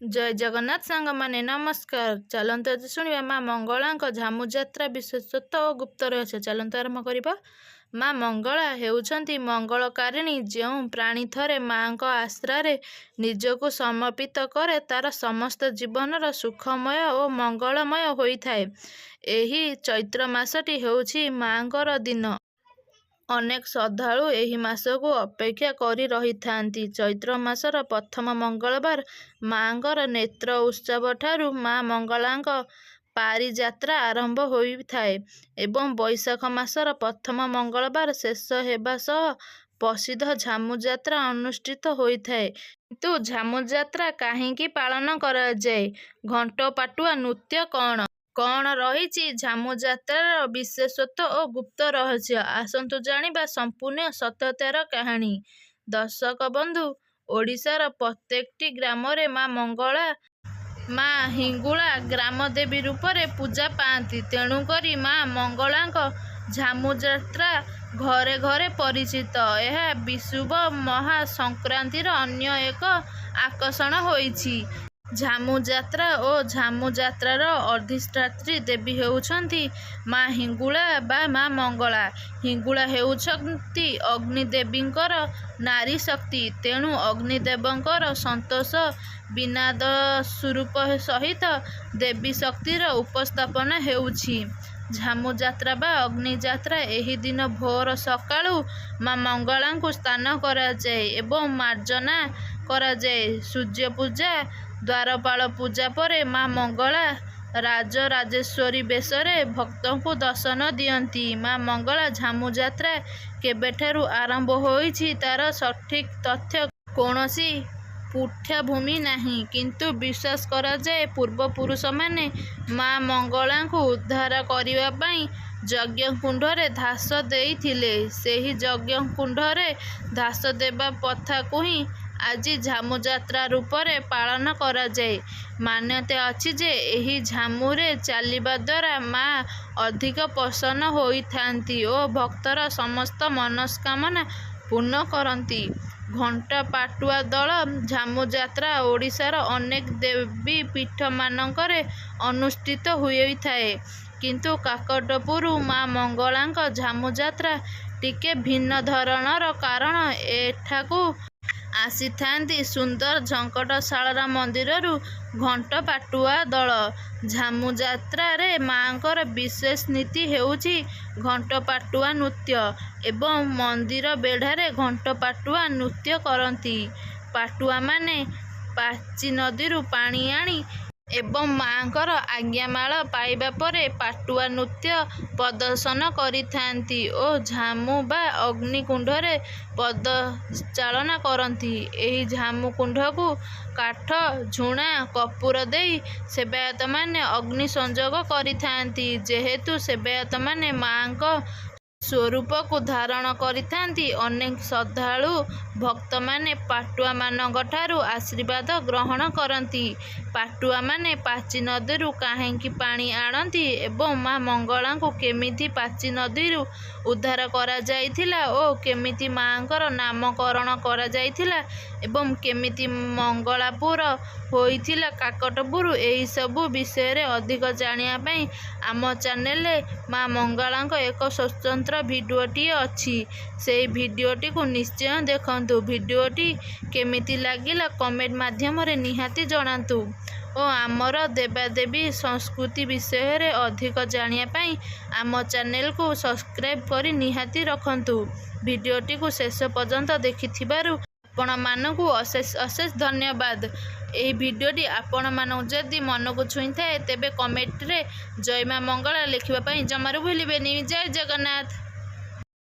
जय जगन्नाथ सांग माने नमस्कार। चलंतु आज शुणिबा माँ मंगलांक झामु यात्रा विशेषत्व और गुप्त रहस्य। चलंतु आरंभ करिबा। माँ मंगला हेउछंती मंगलकारिणी। ଯେଉଁ प्राणी थरे माँଙ୍କ आश्रारे ନିଜକୁ ସମର୍ପିତ କରେ ତାର ସମସ୍ତ ଜୀବନର ସୁଖମୟ ଓ ମଙ୍ଗଳମୟ ହୋଇଥାଏ। ଏହି ଚୈତ୍ର ମାସଟି ହେଉଛି ମାଁଙ୍କର ଦିନ। ଅନେକ ଶ୍ରଦ୍ଧାଳୁ ଏହି ମାସକୁ ଅପେକ୍ଷା କରି ରହିଥାନ୍ତି। ଚୈତ୍ର ମାସର ପ୍ରଥମ ମଙ୍ଗଳବାର ମାଁଙ୍କର ନେତ୍ର ଉତ୍ସବଠାରୁ ମାଁ ମଙ୍ଗଳାଙ୍କ ପାରିଯାତ୍ରା ଆରମ୍ଭ ହୋଇଥାଏ ଏବଂ ବୈଶାଖ ମାସର ପ୍ରଥମ ମଙ୍ଗଳବାର ଶେଷ ହେବା ସହ ପ୍ରସିଦ୍ଧ ଝାମୁ ଯାତ୍ରା ଅନୁଷ୍ଠିତ ହୋଇଥାଏ। କିନ୍ତୁ ଝାମୁ ଯାତ୍ରା କାହିଁକି ପାଳନ କରାଯାଏ? ଘଣ୍ଟ ପାଟୁଆ ନୃତ୍ୟ କ'ଣ ରହିଛି ଝାମୁ ଯାତ୍ରାର ବିଶେଷତ୍ୱ ଓ ଗୁପ୍ତ ରହସ୍ୟ? ଆସନ୍ତୁ ଜାଣିବା ସମ୍ପୂର୍ଣ୍ଣ ସତ୍ୟତାର କାହାଣୀ। ଦର୍ଶକ ବନ୍ଧୁ, ଓଡ଼ିଶାର ପ୍ରତ୍ୟେକଟି ଗ୍ରାମରେ ମାଁ ମଙ୍ଗଳା ମାଁ ହିଙ୍ଗୁଳା ଗ୍ରାମଦେବୀ ରୂପରେ ପୂଜା ପାଆନ୍ତି। ତେଣୁକରି ମାଁ ମଙ୍ଗଳାଙ୍କ ଝାମୁ ଯାତ୍ରା ଘରେ ଘରେ ପରିଚିତ। ଏହା ବିଷୁବ ମହା ସଂକ୍ରାନ୍ତିର ଅନ୍ୟ ଏକ ଆକର୍ଷଣ ହୋଇଛି। ଝାମୁ ଯାତ୍ରା ଓ ଝାମୁ ଯାତ୍ରାର ଅଧିଷ୍ଠାତ୍ରୀ ଦେବୀ ହେଉଛନ୍ତି ମାଁ ହିଙ୍ଗୁଳା ବା ମାଁ ମଙ୍ଗଳା। ହିଙ୍ଗୁଳା ହେଉଛନ୍ତି ଅଗ୍ନିଦେବୀଙ୍କର ନାରୀ ଶକ୍ତି। ତେଣୁ ଅଗ୍ନିଦେବଙ୍କର ସନ୍ତୋଷ ବିନାଦ ସ୍ୱରୂପ ସହିତ ଦେବୀ ଶକ୍ତିର ଉପସ୍ଥାପନା ହେଉଛି ଝାମୁ ଯାତ୍ରା ବା ଅଗ୍ନିଯାତ୍ରା। ଏହି ଦିନ ଭୋର ସକାଳୁ ମାଁ ମଙ୍ଗଳାଙ୍କୁ ସ୍ନାନ କରାଯାଏ ଏବଂ ମାର୍ଜନା କରାଯାଏ। ସୂର୍ଯ୍ୟ ପୂଜା ଦ୍ୱାରପାଳ ପୂଜା ପରେ ମାଁ ମଙ୍ଗଳା ରାଜରାଜେଶ୍ୱରୀ ବେଶରେ ଭକ୍ତଙ୍କୁ ଦର୍ଶନ ଦିଅନ୍ତି। ମାଁ ମଙ୍ଗଳା ଝାମୁ ଯାତ୍ରା କେବେଠାରୁ ଆରମ୍ଭ ହୋଇଛି ତାର ସଠିକ୍ ତଥ୍ୟ କୌଣସି ପୃଷ୍ଠଭୂମି ନାହିଁ, କିନ୍ତୁ ବିଶ୍ୱାସ କରାଯାଏ ପୂର୍ବପୁରୁଷମାନେ ମାଁ ମଙ୍ଗଳାଙ୍କୁ ଉଦ୍ଧାର କରିବା ପାଇଁ ଯଜ୍ଞକୁଣ୍ଡରେ ଧାସ ଦେଇଥିଲେ। ସେହି ଯଜ୍ଞକୁଣ୍ଡରେ ଧାସ ଦେବା ପ୍ରଥାକୁ ହିଁ ଆଜି ଝାମୁ ଯାତ୍ରା ରୂପରେ ପାଳନ କରାଯାଏ। ମାନ୍ୟତା ଅଛି ଯେ ଏହି ଝାମୁରେ ଚାଲିବା ଦ୍ୱାରା ମାଁ ଅଧିକ ପ୍ରସନ୍ନ ହୋଇଥାନ୍ତି ଓ ଭକ୍ତର ସମସ୍ତ ମନସ୍କାମନା ପୂର୍ଣ୍ଣ କରନ୍ତି। ଘଣ୍ଟ ପାଟୁଆ ଦଳ ଝାମୁ ଯାତ୍ରା ଓଡ଼ିଶାର ଅନେକ ଦେବୀପୀଠମାନଙ୍କରେ ଅନୁଷ୍ଠିତ ହୋଇଥାଏ, କିନ୍ତୁ କାକଟପୁର ମାଁ ମଙ୍ଗଳାଙ୍କ ଝାମୁ ଯାତ୍ରା ଟିକେ ଭିନ୍ନ ଧରଣର, କାରଣ ଏଠାକୁ ଆସିଥାନ୍ତି ସୁନ୍ଦର ଝଙ୍କଟଶାଳା ମନ୍ଦିରରୁ ଘଣ୍ଟ ପାଟୁଆ ଦଳ। ଝାମୁ ଯାତ୍ରାରେ ମାଁଙ୍କର ବିଶେଷ ନୀତି ହେଉଛି ଘଣ୍ଟ ପାଟୁଆ ନୃତ୍ୟ ଏବଂ ମନ୍ଦିର ବେଢ଼ାରେ ଘଣ୍ଟ ପାଟୁଆ ନୃତ୍ୟ କରନ୍ତି। ପାଟୁଆମାନେ ପାଚି ନଦୀରୁ ପାଣି ଆଣି ଏବଂ ମାଁଙ୍କର ଆଜ୍ଞାମାଳ ପାଇବା ପରେ ପାଟୁଆ ନୃତ୍ୟ ପ୍ରଦର୍ଶନ କରିଥାନ୍ତି ଓ ଝାମୁ ବା ଅଗ୍ନିକୁଣ୍ଡରେ ପଦଚାଳନା କରନ୍ତି। ଏହି ଝାମୁ କୁଣ୍ଡକୁ କାଠ, ଝୁଣା, କର୍ପୂର ଦେଇ ସେବାୟତମାନେ ଅଗ୍ନି ସଂଯୋଗ କରିଥାନ୍ତି। ଯେହେତୁ ସେବାୟତମାନେ ମାଁଙ୍କ ସ୍ୱରୂପକୁ ଧାରଣ କରିଥାନ୍ତି, ଅନେକ ଶ୍ରଦ୍ଧାଳୁ ଭକ୍ତମାନେ ପାଟୁଆମାନଙ୍କଠାରୁ ଆଶୀର୍ବାଦ ଗ୍ରହଣ କରନ୍ତି। ପାଟୁଆମାନେ ପାଚି ନଦୀରୁ କାହିଁକି ପାଣି ଆଣନ୍ତି ଏବଂ ମାଁ ମଙ୍ଗଳାଙ୍କୁ କେମିତି ପାଚି ନଦୀରୁ ଉଦ୍ଧାର କରାଯାଇଥିଲା ଓ କେମିତି ମାଁଙ୍କର ନାମକରଣ କରାଯାଇଥିଲା ଏବଂ କେମିତି ମଙ୍ଗଳାପୁର ହୋଇଥିଲା କାକଟପୁର, ଏହିସବୁ ବିଷୟରେ ଅଧିକ ଜାଣିବା ପାଇଁ ଆମ ଚ୍ୟାନେଲରେ ମାଁ ମଙ୍ଗଳାଙ୍କ ଏକ ସ୍ୱତନ୍ତ୍ର ଭିଡ଼ିଓଟିଏ ଅଛି। ସେହି ଭିଡ଼ିଓଟିକୁ ନିଶ୍ଚୟ ଦେଖନ୍ତୁ। ଭିଡ଼ିଓଟି କେମିତି ଲାଗିଲା କମେଣ୍ଟ ମାଧ୍ୟମରେ ନିହାତି ଜଣାନ୍ତୁ ଓ ଆମର ଦେବାଦେବୀ ସଂସ୍କୃତି ବିଷୟରେ ଅଧିକ ଜାଣିବା ପାଇଁ ଆମ ଚ୍ୟାନେଲକୁ ସବସ୍କ୍ରାଇବ୍ କରି ନିହାତି ରଖନ୍ତୁ। ଭିଡ଼ିଓଟିକୁ ଶେଷ ପର୍ଯ୍ୟନ୍ତ ଦେଖିଥିବାରୁ ଆପଣମାନଙ୍କୁ ଅଶେଷ ଅଶେଷ ଧନ୍ୟବାଦ। ଏହି ଭିଡ଼ିଓଟି ଆପଣମାନଙ୍କୁ ଯଦି ମନକୁ ଛୁଇଁଥାଏ ତେବେ କମେଣ୍ଟରେ ଜୟ ମାଁ ମଙ୍ଗଳା ଲେଖିବା ପାଇଁ ଜମାରୁ ଭୁଲିବେନି। ଜୟ ଜଗନ୍ନାଥ।